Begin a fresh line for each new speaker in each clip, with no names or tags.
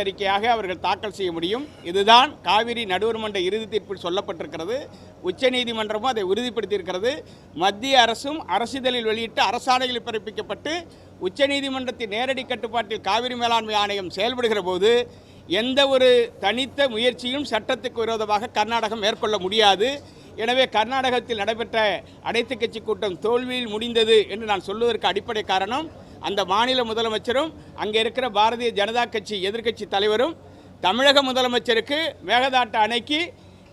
அறிக்கையாக அவர்கள் தாக்கல் செய்ய முடியும். இதுதான் காவிரி நடுவர் மன்ற இறுதி தீர்ப்பில் சொல்லப்பட்டிருக்கிறது. உச்சநீதிமன்றமும் அதை உறுதிப்படுத்தியிருக்கிறது. மத்திய அரசும் அரசிதழில் வெளியிட்டு அரசாணைகள் பிறப்பிக்கப்பட்டு உச்சநீதிமன்றத்தின் நேரடி கட்டுப்பாட்டில் காவிரி மேலாண்மை ஆணையம் செயல்படுகிற போது எந்த ஒரு தனித்த முயற்சியும் சட்டத்துக்கு விரோதமாக கர்நாடகம் மேற்கொள்ள முடியாது. எனவே கர்நாடகத்தில் நடைபெற்ற அனைத்து கட்சி கூட்டம் தோல்வியில் முடிந்தது என்று நான் சொல்வதற்கு அடிப்படை காரணம், அந்த மாநில முதலமைச்சரும் அங்கே இருக்கிற பாரதிய ஜனதா கட்சி எதிர்க்கட்சி தலைவரும் தமிழக முதலமைச்சருக்கு மேகதாட்டு அணைக்கு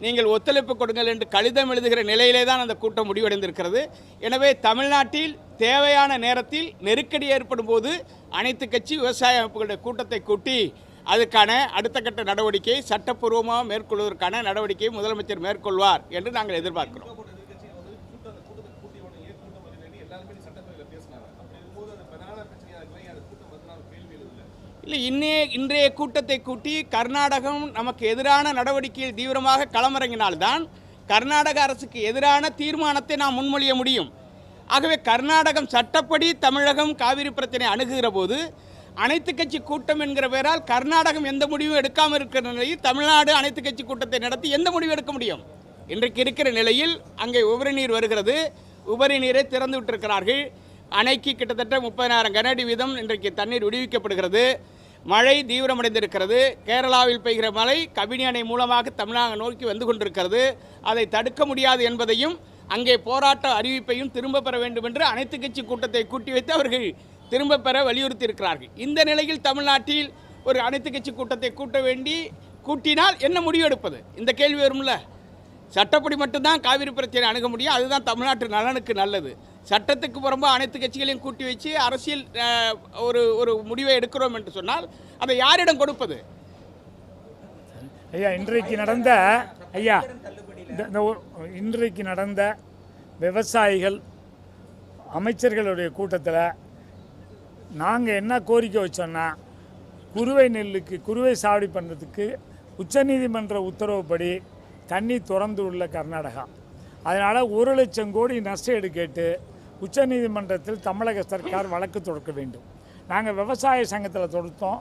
நீங்கள் ஒத்துழைப்பு கொடுங்கள் என்று கடிதம் எழுதுகிற நிலையிலே தான் அந்த கூட்டம் முடிவடைந்திருக்கிறது. எனவே தமிழ்நாட்டில் தேவையான நேரத்தில் நெருக்கடி ஏற்படும் போது அனைத்து கட்சி விவசாய அமைப்புகளுடைய கூட்டத்தை கூட்டி அதுக்கான அடுத்த கட்ட நடவடிக்கையை சட்டப்பூர்வமாக மேற்கொள்வதற்கான நடவடிக்கையை முதலமைச்சர் மேற்கொள்வார் என்று நாங்கள் எதிர்பார்க்கிறோம். இல்லை, இன்றைய கூட்டத்தை கூட்டி கர்நாடகம் நமக்கு எதிரான நடவடிக்கையில் தீவிரமாக களமிறங்கினால்தான் கர்நாடக அரசுக்கு எதிரான தீர்மானத்தை நாம் முன்மொழிய முடியும். ஆகவே கர்நாடகம் சட்டப்படி தமிழகம் காவிரி பிரச்சனை அணுகுகிற போது அனைத்து கட்சி கூட்டம் என்கிற பெயரால் கர்நாடகம் எந்த முடிவும் எடுக்காமல் இருக்கிற நிலையில் தமிழ்நாடு அனைத்து கட்சி கூட்டத்தை நடத்தி எந்த முடிவும் எடுக்க முடியும்? இன்றைக்கு இருக்கிற நிலையில் அங்கே உபரி நீர் வருகிறது. உபரி நீரை திறந்து விட்டிருக்கிறார்கள். அணைக்கு கிட்டத்தட்ட 30,000 கனஅடி வீதம் இன்றைக்கு தண்ணீர் விடுவிக்கப்படுகிறது. மழை தீவிரமடைந்திருக்கிறது. கேரளாவில் பெய்கிற மழை கபினி அணை மூலமாக தமிழகம் நோக்கி வந்து கொண்டிருக்கிறது. அதை தடுக்க முடியாது என்பதையும் அங்கே போராட்ட அறிவிப்பையும் திரும்ப பெற வேண்டும் என்று அனைத்து கட்சி கூட்டத்தை கூட்டி வைத்து அவர்கள் திரும்ப பெற வலியுறுத்தி இருக்கிறார்கள். இந்த நிலையில் தமிழ்நாட்டில் ஒரு அனைத்து கட்சி கூட்டத்தை கூட்டினால் என்ன முடிவு எடுப்பது? இந்த கேள்வி வரும்ல. சட்டப்படி மட்டும்தான் காவிரி பிரச்சனை அணுக முடியும். அதுதான் தமிழ்நாட்டு நலனுக்கு நல்லது. சட்டத்துக்கு புறம்பா அனைத்து கட்சிகளையும் கூட்டி வச்சு அரசியல் ஒரு முடிவை எடுக்கிறோம் என்று சொன்னால் அதை யாரிடம் கொடுப்பது?
ஐயா, இன்றைக்கு நடந்த விவசாயிகள் அமைச்சர்களுடைய கூட்டத்தில் நாங்கள் என்ன கோரிக்கை வச்சோன்னா, குறுவை நெல்லுக்கு குறுவை சாவடி பண்ணுறதுக்கு உச்சநீதிமன்ற உத்தரவுப்படி தண்ணி திறந்து உள்ள கர்நாடகா, அதனால் 1,00,000 கோடி நஷ்டஈடு கேட்டு உச்சநீதிமன்றத்தில் தமிழக சர்க்கார் வழக்கு தொடுக்க வேண்டும். நாங்கள் விவசாய சங்கத்தில் தொடுத்தோம்,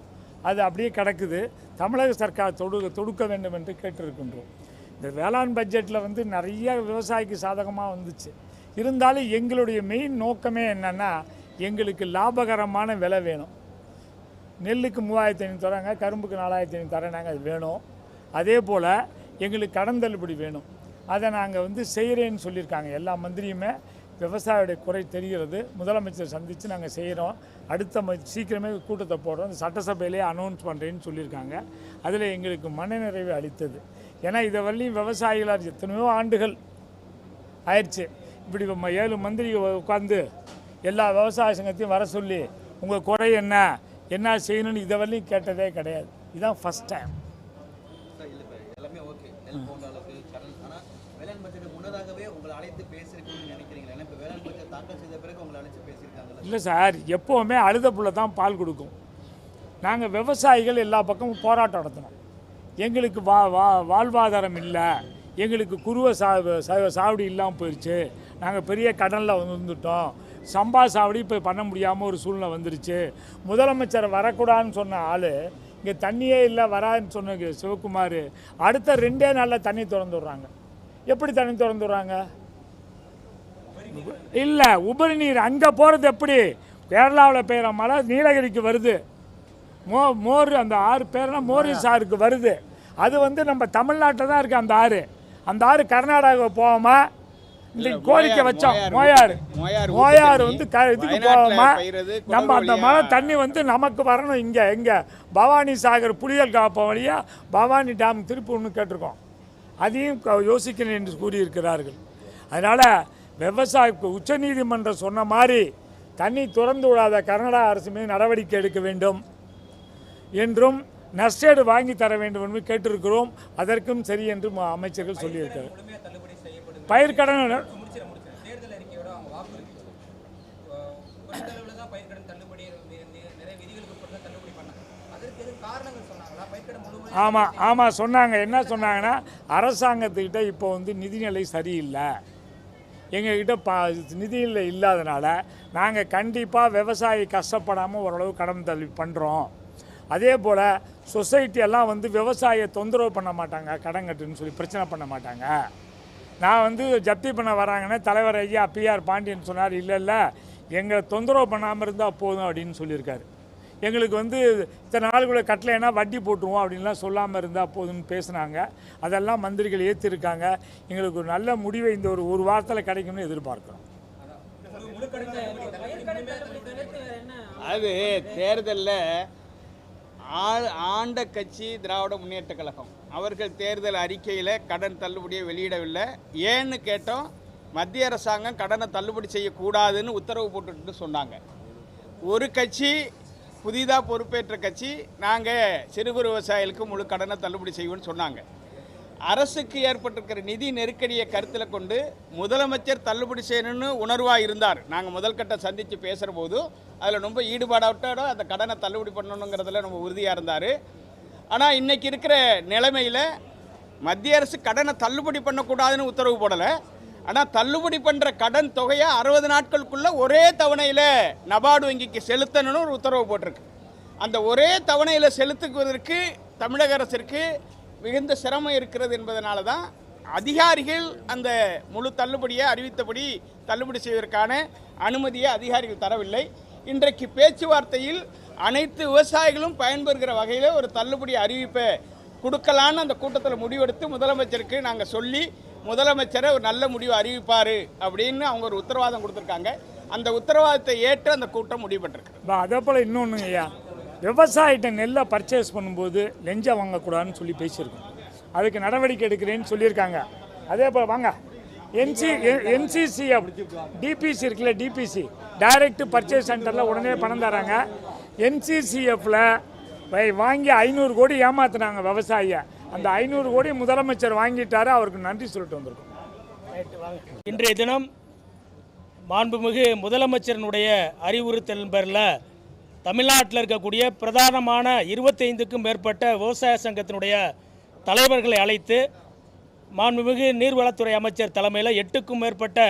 அது அப்படியே கிடக்குது. தமிழக சர்க்கார் தொடுக்க வேண்டும் என்று கேட்டிருக்கின்றோம். இந்த வேளாண் பட்ஜெட்டில் நிறைய விவசாயிக்கு சாதகமாக வந்துச்சு. இருந்தாலும் எங்களுடைய மெயின் நோக்கமே என்னென்னா, எங்களுக்கு லாபகரமான விலை வேணும். நெல்லுக்கு 3,500 தராங்க, கரும்புக்கு 4,500 தரேனாங்க, அது வேணும். அதே போல் எங்களுக்கு கடன் தள்ளுபடி வேணும். அதை நாங்கள் செய்கிறேன்னு சொல்லியிருக்காங்க. எல்லா மந்திரியுமே விவசாயியுடைய குறை தெரிகிறது. முதலமைச்சர் சந்தித்து நாங்கள் செய்கிறோம். அடுத்த சீக்கிரமே கூட்டத்தை போடுறோம். இந்த சட்டசபையிலே அனௌன்ஸ் பண்ணுறேன்னு சொல்லியிருக்காங்க. அதில் எங்களுக்கு மனநிறைவு அளித்தது. ஏன்னா இதை வரலையும் விவசாயிகளாக எத்தனையோ ஆண்டுகள் ஆயிடுச்சு. இப்படி 7 மந்திரி உட்காந்து எல்லா விவசாய சங்கத்தையும் வர சொல்லி உங்கள் குறை என்ன செய்யணும்னு இதை வரலையும் கேட்டதே கிடையாது. இதுதான் ஃபஸ்ட் டைம். இல்லை சார், எப்போவுமே அழுத புள்ள தான் பால் கொடுக்கும். நாங்கள் விவசாயிகள் எல்லா பக்கமும் போராட்டம் நடத்தினோம். எங்களுக்கு வாழ்வாதாரம் இல்லை, எங்களுக்கு குறுவை சாவடி இல்லாமல் போயிடுச்சு, நாங்கள் பெரிய கடனில் வந்துட்டோம், சம்பா சாவடி இப்போ பண்ண முடியாமல் ஒரு சூழ்நிலை வந்துருச்சு. முதலமைச்சர் வரக்கூடாதுன்னு சொன்ன ஆள் இங்கே தண்ணியே இல்லை வராதுன்னு சொன்ன சிவகுமார் அடுத்த 2 நாளில் தண்ணி திறந்து விட்றாங்க. எப்படி தண்ணி திறந்து விட்றாங்க? இல்லை, உபரி நீர் அங்கே போகிறது எப்படி? கேரளாவில் பெய்கிற மழை நீலகிரிக்கு வருது. மோர் அந்த ஆறு பேர்னா மோரிஸ் ஆறுக்கு வருது. அது நம்ம தமிழ்நாட்டில் தான் இருக்குது. அந்த ஆறு கர்நாடகா போகாமல் இன்னைக்கு கோரிக்கை வச்சோம். மோயாறு இதுக்கு போகாமல் நம்ம அந்த மழை தண்ணி நமக்கு வரணும். இங்கே பவானி சாகர் புலிகள் காப்பம் வழியாக பவானி டேம் திருப்பி ஒன்று கேட்டிருக்கோம். அதையும் யோசிக்கணும் என்று கூறியிருக்கிறார்கள். அதனால் விவசாயிக்கு உச்சநீதிமன்றம் சொன்ன மாதிரி தண்ணி திறந்து விடாத கர்நாடக அரசு மீது நடவடிக்கை எடுக்க வேண்டும் என்றும் நஷ்டஈடு வாங்கி தர வேண்டும் என்று கேட்டிருக்கிறோம். அதற்கும் சரி என்று அமைச்சர்கள் சொல்லியிருக்கிறார். பயிர்க்கடன் ஆமாம் சொன்னாங்க. என்ன சொன்னாங்கன்னா, அரசாங்கத்துக்கிட்ட இப்போ நிதிநிலை சரியில்லை, எங்ககிட்ட நிதிநிலை இல்லாதனால நாங்கள் கண்டிப்பாக விவசாயி கஷ்டப்படாமல் ஓரளவு கடன் தள்ளி பண்ணுறோம். அதே போல் சொசைட்டி எல்லாம் வந்து விவசாயியை தொந்தரவு பண்ண மாட்டாங்க, கடன் கட்டுன்னு சொல்லி பிரச்சனை பண்ண மாட்டாங்க. நான் வந்து ஜப்தி பண்ண வராங்கன்னா தலைவர் ஐயா பிஆர் பாண்டியன் சொன்னார், இல்லை எங்களை தொந்தரவு பண்ணாமல் இருந்தால் போதும் அப்படின்னு சொல்லியிருக்காரு. எங்களுக்கு வந்து இத்தனை நாளுக்குள்ளே கட்டலைன்னா வட்டி போட்டுருவோம் அப்படின்லாம் சொல்லாமல் இருந்தால் போதும்னு பேசுனாங்க. அதெல்லாம் மந்திரிகள் ஏற்றிருக்காங்க. எங்களுக்கு ஒரு நல்ல முடிவை இந்த ஒரு வாரத்தில் கிடைக்கும்னு எதிர்பார்க்குறோம்.
அது தேர்தலில் ஆண்ட கட்சி திராவிட முன்னேற்ற கழகம் அவர்கள் தேர்தல் அறிக்கையில் கடன் தள்ளுபடியை வெளியிடவில்லை. ஏன்னு கேட்டோம், மத்திய அரசாங்கம் கடனை தள்ளுபடி செய்யக்கூடாதுன்னு உத்தரவு போட்டுட்டு சொன்னாங்க. ஒரு கட்சி புதிதாக பொறுப்பேற்ற கட்சி நாங்கள் சிறு குறு விவசாயிகளுக்கு முழு கடனை தள்ளுபடி செய்வோம்னு சொன்னாங்க. அரசுக்கு ஏற்பட்டிருக்கிற நிதி நெருக்கடியை கருத்தில் கொண்டு முதலமைச்சர் தள்ளுபடி செய்யணும்னு உணர்வாக இருந்தார். நாங்கள் முதல் கட்ட சந்தித்து பேசுகிற போது அதில் ரொம்ப ஈடுபாடோட அந்த கடனை தள்ளுபடி பண்ணணுங்கிறதுல ரொம்ப உறுதியாக இருந்தார். ஆனால் இன்றைக்கி இருக்கிற நிலைமையில் மத்திய அரசு கடனை தள்ளுபடி பண்ணக்கூடாதுன்னு உத்தரவு போடலை. ஆனால் தள்ளுபடி பண்ணுற கடன் தொகையை 60 நாட்களுக்குள்ளே ஒரே தவணையில் நபார்டு வங்கிக்கு செலுத்தணும்னு ஒரு உத்தரவு போட்டிருக்கு. அந்த ஒரே தவணையில் செலுத்துவதற்கு தமிழக அரசிற்கு மிகுந்த சிரமம் இருக்கிறது என்பதனால தான் அதிகாரிகள் அந்த முழு தள்ளுபடியை அறிவித்தபடி தள்ளுபடி செய்வதற்கான அனுமதியை அதிகாரிகள் தரவில்லை. இன்றைக்கு பேச்சுவார்த்தையில் அனைத்து விவசாயிகளும் பயன்பெறுகிற வகையில் ஒரு தள்ளுபடி அறிவிப்பை கொடுக்கலான்னு அந்த கூட்டத்தில் முடிவெடுத்து முதலமைச்சருக்கு நாங்கள் சொல்லி முதலமைச்சரை ஒரு நல்ல முடிவு அறிவிப்பார் அப்படின்னு அவங்க ஒரு உத்தரவாதம் கொடுத்துருக்காங்க. அந்த உத்தரவாதத்தை ஏற்று அந்த கூட்டம் முடிவுபட்டிருக்கு.
அதே போல் இன்னொன்று ஐயா, விவசாயிட்ட நெல்லை பர்ச்சேஸ் பண்ணும்போது லஞ்சம் வாங்கக்கூடாதுன்னு சொல்லி பேசியிருக்கோம். அதுக்கு நடவடிக்கை எடுக்கிறேன்னு சொல்லியிருக்காங்க. அதே போல் வாங்க NCCF டிபிசி இருக்குல்ல, டிபிசி டைரக்ட் பர்ச்சேஸ் சென்டரில் உடனே பணம் தராங்க. NCCFல வாங்கி 500 கோடி ஏமாத்துனாங்க விவசாயியை. அந்த 500 கோடி முதலமைச்சர் வாங்கிட்டாரு, அவருக்கு நன்றி சொல்லிட்டு வந்திருக்கோம்.
இன்றைய தினம் மாண்புமிகு முதலமைச்சரினுடைய அறிவுறுத்தல் பேரில் தமிழ்நாட்டில் இருக்கக்கூடிய பிரதானமான 25க்கும் மேற்பட்ட விவசாய சங்கத்தினுடைய தலைவர்களை அழைத்து மாண்புமிகு நீர்வளத்துறை அமைச்சர் தலைமையில் 8க்கும் மேற்பட்ட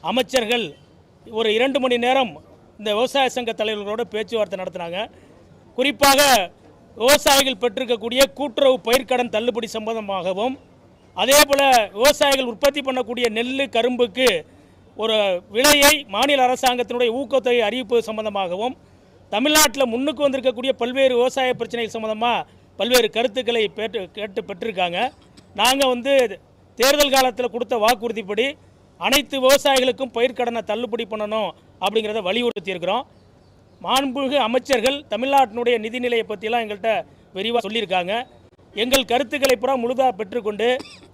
அமைச்சர்கள் ஒரு 2 மணி நேரம் இந்த விவசாய சங்க தலைவர்களோடு பேச்சுவார்த்தை நடத்தினாங்க. குறிப்பாக விவசாயிகள் பெற்றிருக்கக்கூடிய கூட்டுறவு பயிர்க்கடன் தள்ளுபடி சம்பந்தமாகவும், அதே போல் விவசாயிகள் உற்பத்தி பண்ணக்கூடிய நெல் கரும்புக்கு ஒரு விலையை மாநில அரசாங்கத்தினுடைய ஊக்கத்தொகை அறிவிப்பு சம்பந்தமாகவும், தமிழ்நாட்டில் முன்னுக்கு வந்திருக்கக்கூடிய பல்வேறு விவசாய பிரச்சனைகள் சம்பந்தமாக பல்வேறு கருத்துக்களை கேட்டு பெற்றிருக்காங்க. நாங்கள் தேர்தல் காலத்தில் கொடுத்த வாக்குறுதிப்படி அனைத்து விவசாயிகளுக்கும் பயிர்க்கடனை தள்ளுபடி பண்ணணும் அப்படிங்கிறத வலியுறுத்தி இருக்கிறோம். மாண்புமிகு அமைச்சர்கள் தமிழ்நாட்டினுடைய நிதிநிலையை பற்றியெல்லாம் எங்கள்கிட்ட விரிவாக சொல்லியிருக்காங்க. எங்கள் கருத்துக்களை பூரா முழுதாக பெற்றுக்கொண்டு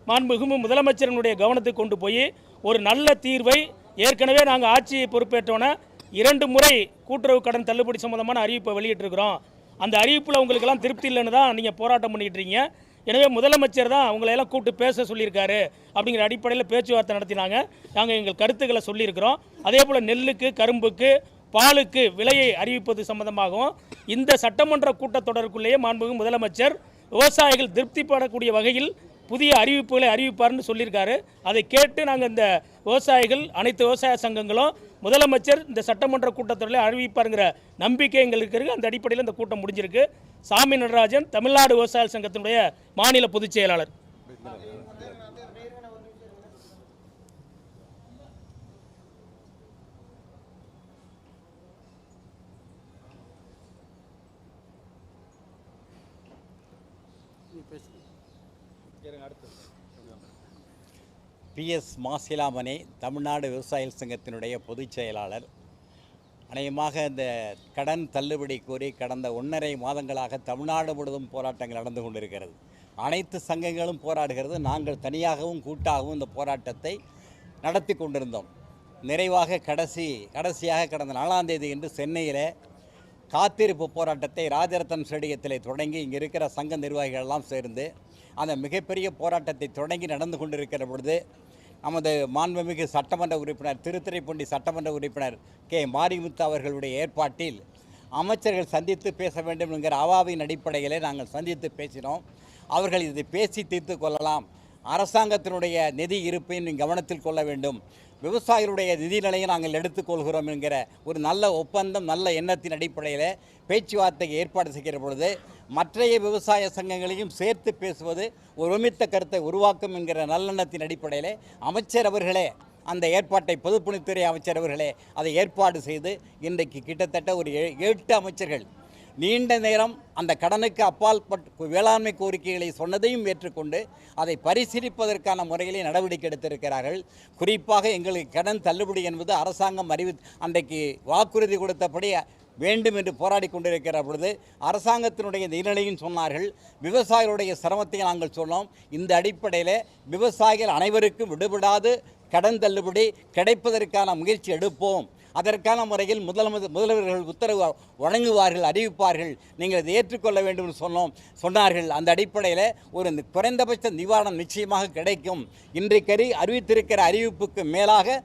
மாண்புமிகு முதலமைச்சரினுடைய கவனத்துக்கு கொண்டு போய் ஒரு நல்ல தீர்வை, ஏற்கனவே நாங்கள் ஆட்சியை பொறுப்பேற்றோன்னே 2 முறை கூட்டுறவு கடன் தள்ளுபடி சம்பந்தமான அறிவிப்பை வெளியிட்டிருக்கிறோம். அந்த அறிவிப்பில் உங்களுக்கெல்லாம் திருப்தி இல்லைன்னு தான் நீங்கள் போராட்டம் பண்ணிக்கிட்டு இருக்கீங்க. எனவே முதலமைச்சர் தான் அவங்களையெல்லாம் கூப்பிட்டு பேச சொல்லியிருக்காரு. அப்படிங்கிற அடிப்படையில் பேச்சுவார்த்தை நடத்தினாங்க. நாங்கள் எங்கள் கருத்துக்களை சொல்லியிருக்கிறோம். அதே போல் நெல்லுக்கு, கரும்புக்கு, பாலுக்கு விலையை அறிவிப்பது சம்பந்தமாகவும் இந்த சட்டமன்ற கூட்டத்தொடருக்குள்ளேயே மாண்புமிகு முதலமைச்சர் விவசாயிகள் திருப்திப்படக்கூடிய வகையில் புதிய அறிவிப்புகளை அறிவிப்பார்னு சொல்லியிருக்காரு. அதை கேட்டு நாங்கள் இந்த விவசாயிகள், அனைத்து விவசாய சங்கங்களும் முதலமைச்சர் இந்த சட்டமன்ற கூட்டத்தொடரில் அறிவிப்பாருங்கிற நம்பிக்கை எங்களுக்கு இருக்குது. அந்த அடிப்படையில் இந்த கூட்டம் முடிஞ்சிருக்கு. சாமி நடராஜன், தமிழ்நாடு விவசாய சங்கத்தினுடைய மாநில பொதுச் செயலாளர்.
PS மாசிலாமணி, தமிழ்நாடு விவசாயிகள் சங்கத்தினுடைய பொதுச் செயலாளர். அநேகமாக இந்த கடன் தள்ளுபடி கோரி கடந்த 1.5 மாதங்களாக தமிழ்நாடு முழுவதும் போராட்டங்கள் நடந்து கொண்டிருக்கிறது. அனைத்து சங்கங்களும் போராடுகிறது. நாங்கள் தனியாகவும் கூட்டாகவும் இந்த போராட்டத்தை நடத்தி கொண்டிருந்தோம். நிறைவாக கடைசியாக கடந்த 4ஆம் தேதி என்று சென்னையில் காத்திருப்பு போராட்டத்தை ராஜரத்னம் ஸ்டேடியத்தில் தொடங்கி இங்கே இருக்கிற சங்க நிர்வாகிகள் எல்லாம் சேர்ந்து அந்த மிகப்பெரிய போராட்டத்தை தொடங்கி நடந்து கொண்டிருக்கிற பொழுது நமது மாண்புமிகு சட்டமன்ற உறுப்பினர், திருத்துறைப்பூண்டி சட்டமன்ற உறுப்பினர் கே மாரிமுத்து அவர்களுடைய ஏற்பாட்டில் அமைச்சர்கள் சந்தித்து பேச வேண்டும் என்கிற அவாவின் அடிப்படையில் நாங்கள் சந்தித்து பேசினோம். அவர்கள் இதை பேசி தீர்த்து கொள்ளலாம், அரசாங்கத்தினுடைய நிதி இருப்பையும் கவனத்தில் கொள்ள வேண்டும், விவசாயிகளுடைய நிதிநிலையை நாங்கள் எடுத்துக்கொள்கிறோம் என்கிற ஒரு நல்ல ஒப்பந்தம், நல்ல எண்ணத்தின் அடிப்படையில் பேச்சுவார்த்தைக்கு ஏற்பாடு செய்கிற பொழுது மற்றைய விவசாய சங்கங்களையும் சேர்த்து பேசுவது ஒருமித்த கருத்தை உருவாக்கும் என்கிற நல்லெண்ணத்தின் அடிப்படையிலே அமைச்சர் அவர்களே அந்த ஏற்பாட்டை பொதுப்பணித்துறை அமைச்சர் அவர்களே அதை ஏற்பாடு செய்து இன்றைக்கு கிட்டத்தட்ட ஒரு 8 அமைச்சர்கள் நீண்ட நேரம் அந்த கடனுக்கு அப்பால் வேளாண்மை கோரிக்கைகளை சொன்னதையும் ஏற்றுக்கொண்டு அதை பரிசீலிப்பதற்கான முறையிலே நடவடிக்கை எடுத்திருக்கிறார்கள். குறிப்பாக எங்களுக்கு கடன் தள்ளுபடி என்பது அரசாங்கம் அன்றைக்கு வாக்குறுதி கொடுத்தபடி வேண்டும் என்று போராடி கொண்டிருக்கிற பொழுது அரசாங்கத்தினுடைய நிலையும் சொன்னார்கள். விவசாயிகளுடைய சிரமத்தை நாங்கள் சொன்னோம். இந்த அடிப்படையில் விவசாயிகள் அனைவருக்கும் விடுபடாது கடன் தள்ளுபடி கிடைப்பதற்கான முயற்சி எடுப்போம். அதற்கான முறையில் முதல்வர்கள் உத்தரவு வழங்குவார்கள், அறிவிப்பார்கள். நீங்கள் இதை ஏற்றுக்கொள்ள வேண்டும் என்று சொன்னார்கள். அந்த அடிப்படையில் ஒரு குறைந்தபட்ச நிவாரணம் நிச்சயமாக கிடைக்கும். இன்றைக்கு அறிவித்திருக்கிற அறிவிப்புக்கு மேலாக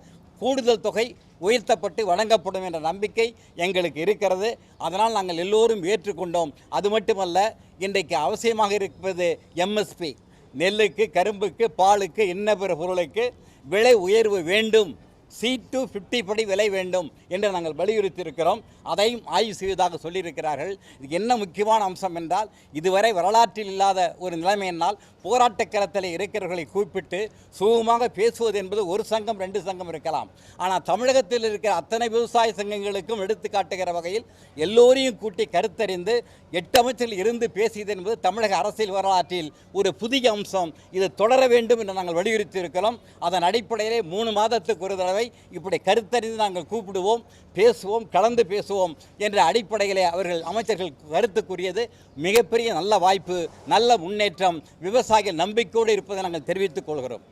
கூடுதல் தொகை உயர்த்தப்பட்டு வழங்கப்படும் என்ற நம்பிக்கை எங்களுக்கு இருக்கிறது. அதனால் நாங்கள் எல்லோரும் ஏற்றுக்கொண்டோம். அது மட்டுமல்ல, இன்றைக்கு அவசியமாக இருப்பது எம்எஸ்பி, நெல்லுக்கு, கரும்புக்கு, பாலுக்கு, இன்ன பிற பொருளுக்கு விலை உயர்வு வேண்டும். C250 படி விலை வேண்டும் என்று நாங்கள் வலியுறுத்தி இருக்கிறோம். அதையும் ஆய்வு செய்வதாக சொல்லியிருக்கிறார்கள். இது என்ன முக்கியமான அம்சம் என்றால், இதுவரை வரலாற்றில் இல்லாத ஒரு நிலைமை என்னால் போராட்ட களத்தில் இருக்கிறவர்களை கூப்பிட்டு சுகமாக பேசுவது என்பது ஒரு சங்கம் 2 சங்கம் இருக்கலாம். ஆனால் தமிழகத்தில் இருக்கிற அத்தனை விவசாய சங்கங்களுக்கும் எடுத்து காட்டுகிற வகையில் எல்லோரையும் கூட்டி கருத்தறிந்து 8 அமைச்சர்கள் இருந்து பேசியது என்பது தமிழக அரசியல் வரலாற்றில் ஒரு புதிய அம்சம். இது தொடர வேண்டும் என்று நாங்கள் வலியுறுத்தி இருக்கிறோம். அதன் அடிப்படையிலே 3 மாதத்துக்கு ஒரு தடவை இப்படி கருத்தறிந்து நாங்கள் கூப்பிடுவோம், பேசுவோம், கலந்து பேசுவோம் என்ற அடிப்படையிலே அவர்கள் அமைச்சர்கள் கருத்து கூறியது மிகப்பெரிய நல்ல வாய்ப்பு, நல்ல முன்னேற்றம். விவசாயிகள் நம்பிக்கையோடு இருப்பதை நாங்கள் தெரிவித்துக் கொள்கிறோம்.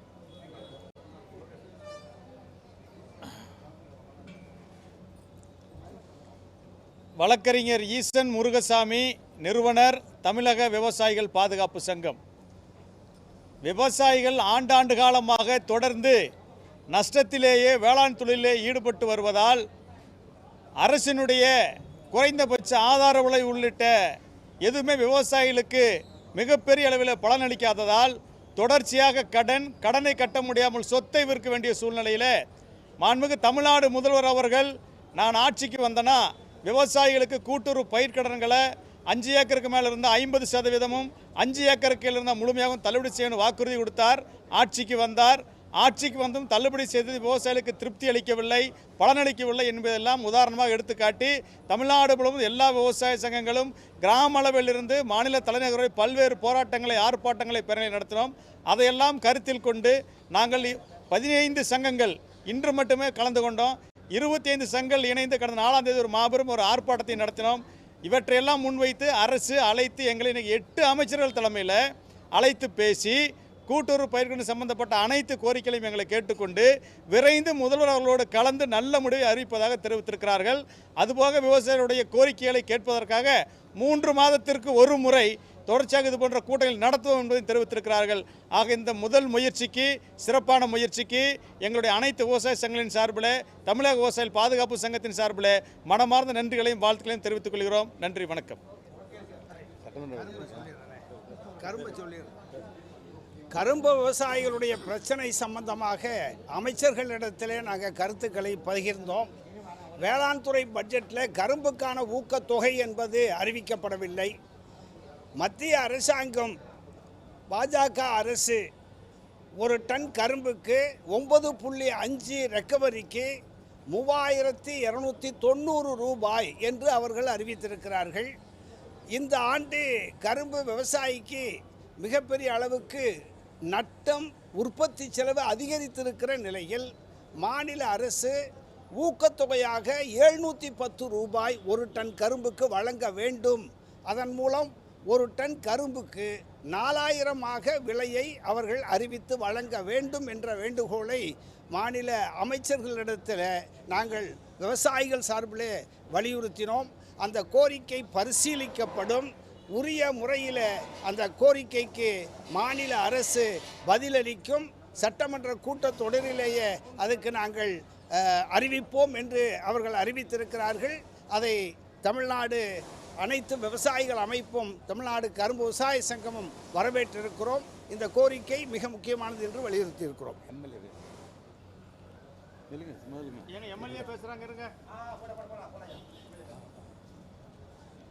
வழக்கறிஞர் ஈசன் முருகசாமி, நிறுவனர், தமிழக விவசாயிகள் பாதுகாப்பு சங்கம். விவசாயிகள் ஆண்டாண்டு காலமாக தொடர்ந்து நஷ்டத்திலேயே வேளாண் தொழிலே ஈடுபட்டு வருவதால் அரசினுடைய குறைந்தபட்ச ஆதார விலை உள்ளிட்ட எதுவுமே விவசாயிகளுக்கு மிகப்பெரிய அளவில் பலனளிக்காததால் தொடர்ச்சியாக கடனை கட்ட முடியாமல் சொத்தை விற்க வேண்டிய சூழ்நிலையில் மாண்புமிகு தமிழ்நாடு முதல்வர் அவர்கள், நான் ஆட்சிக்கு வந்தேன்னா விவசாயிகளுக்கு கூட்டுறவு பயிர்க்கடன்களை 5 ஏக்கருக்கு மேலே இருந்த 50%, 5 ஏக்கருக்கு இருந்தால் முழுமையாகவும் தள்ளுபடி செய்யணும் வாக்குறுதி கொடுத்தார். ஆட்சிக்கு வந்தும் தள்ளுபடி செய்தது விவசாயிகளுக்கு திருப்தி அளிக்கவில்லை, பலனளிக்கவில்லை என்பதெல்லாம் உதாரணமாக எடுத்துக்காட்டி தமிழ்நாடு முழுவதும் எல்லா விவசாய சங்கங்களும் கிராம அளவிலிருந்து மாநில தலைநகர் வரை பல்வேறு போராட்டங்களை, ஆர்ப்பாட்டங்களை, பேரணி நடத்தினோம். அதையெல்லாம் கருத்தில் கொண்டு நாங்கள் 15 சங்கங்கள் இன்று மட்டுமே கலந்து கொண்டோம். 25 சங்கங்கள் இணைந்து கடந்த 4ஆம் தேதி ஒரு மாபெரும் ஆர்ப்பாட்டத்தை நடத்தினோம். இவற்றையெல்லாம் முன்வைத்து அரசு அழைத்து எங்களை இன்றைக்கி 8 அமைச்சர்கள் தலைமையில் அழைத்து பேசி கூட்டுறவு பயிர்க்கடன் சம்பந்தப்பட்ட அனைத்து கோரிக்கைகளையும் எங்களை கேட்டுக்கொண்டு விரைந்து முதல்வர் அவர்களோடு கலந்து நல்ல முடிவை அறிவிப்பதாக தெரிவித்திருக்கிறார்கள். அதுபோக விவசாயிகளுடைய கோரிக்கைகளை கேட்பதற்காக 3 மாதத்திற்கு ஒரு முறை தொடர்ச்சியாக இது போன்ற கூட்டங்கள் நடத்துவோம் என்பதையும் தெரிவித்திருக்கிறார்கள். ஆக இந்த முதல் முயற்சிக்கு, சிறப்பான முயற்சிக்கு எங்களுடைய அனைத்து விவசாய சங்கங்களின் சார்பில், தமிழக விவசாயிகள் பாதுகாப்பு சங்கத்தின் சார்பில் மனமார்ந்த நன்றிகளையும் வாழ்த்துக்களையும் தெரிவித்துக் கொள்கிறோம். நன்றி, வணக்கம்.
கரும்பு விவசாயிகளுடைய பிரச்சனை சம்பந்தமாக அமைச்சர்களிடத்திலே நாங்கள் கருத்துக்களை பகிர்ந்தோம். வேளாண் துறை பட்ஜெட்டில் கரும்புக்கான ஊக்கத்தொகை என்பது அறிவிக்கப்படவில்லை. மத்திய அரசாங்கம், பாஜக அரசு ஒரு டன் கரும்புக்கு 9.5 ரெக்கவரிக்கு 3290 ரூபாய் என்று அவர்கள் அறிவித்திருக்கிறார்கள். இந்த ஆண்டு கரும்பு விவசாயிக்கு மிகப்பெரிய அளவுக்கு நட்டம், உற்பத்தி செலவு அதிகரித்திருக்கிற நிலையில் மாநில அரசு ஊக்கத்தொகையாக 710 ரூபாய் ஒரு டன் கரும்புக்கு வழங்க வேண்டும். அதன் மூலம் ஒரு டன் கரும்புக்கு 4000 விலையை அவர்கள் அறிவித்து வழங்க வேண்டும் என்ற வேண்டுகோளை மாநில அமைச்சர்களிடத்தில் நாங்கள் விவசாயிகள் சார்பிலே வலியுறுத்தினோம். அந்த கோரிக்கை பரிசீலிக்கப்படும். உரிய முறையில் அந்த கோரிக்கைக்கு மாநில அரசு பதிலளிக்கும். சட்டமன்ற கூட்டத்தொடரிலேயே அதுக்கு நாங்கள் அறிவிப்போம் என்று அவர்கள் அறிவித்திருக்கிறார்கள். அதை தமிழ்நாடு அனைத்து விவசாயிகள் அமைப்பும், தமிழ்நாடு கரும்பு விவசாய சங்கமும் வரவேற்றிருக்கிறோம். இந்த கோரிக்கை மிக முக்கியமானது என்று வலியுறுத்தியிருக்கிறோம்.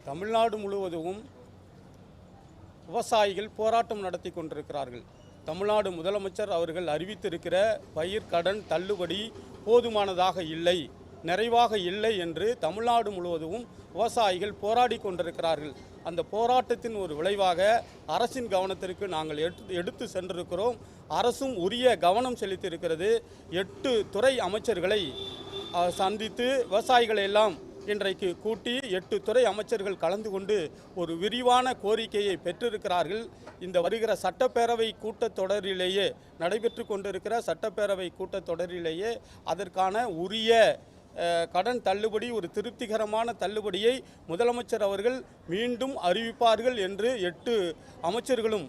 தமிழ்நாடு முழுவதும் விவசாயிகள் போராட்டம் நடத்தி கொண்டிருக்கிறார்கள். தமிழ்நாடு முதலமைச்சர் அவர்கள் அறிவித்திருக்கிற பயிர் கடன் தள்ளுபடி போதுமானதாக இல்லை, நிறைவாக இல்லை என்று தமிழ்நாடு முழுவதும் விவசாயிகள் போராடி கொண்டிருக்கிறார்கள். அந்த போராட்டத்தின் ஒரு விளைவாக அரசின் கவனத்திற்கு நாங்கள் எடுத்து சென்றிருக்கிறோம். அரசும் உரிய கவனம் செலுத்தியிருக்கிறது. 8 துறை அமைச்சர்களை சந்தித்து விவசாயிகளை எல்லாம் இன்றைக்கு கூட்டி 8 துறை அமைச்சர்கள் கலந்து கொண்டு ஒரு விரிவான கோரிக்கையை பெற்றிருக்கிறார்கள். இந்த வருகிற சட்டப்பேரவை கூட்டத்தொடரிலேயே நடைபெற்று கொண்டிருக்கிற சட்டப்பேரவை கூட்டத்தொடரிலேயே அதற்கான உரிய கடன் தள்ளுபடி, ஒரு திருப்திகரமான தள்ளுபடியை முதலமைச்சர் அவர்கள் மீண்டும் அறிவிப்பார்கள் என்று 8 அமைச்சர்களும்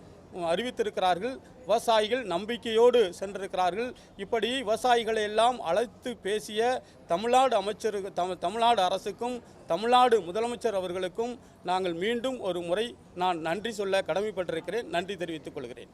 அறிவித்திருக்கிறார்கள். விவசாயிகள் நம்பிக்கையோடு சென்றிருக்கிறார்கள். இப்படி விவசாயிகளை எல்லாம் அழைத்து பேசிய தமிழ்நாடு அரசுக்கும் தமிழ்நாடு முதலமைச்சர் அவர்களுக்கும் நாங்கள் மீண்டும் ஒரு முறை நான் நன்றி சொல்ல கடமைப்பட்டிருக்கிறேன். நன்றி தெரிவித்துக் கொள்கிறேன்.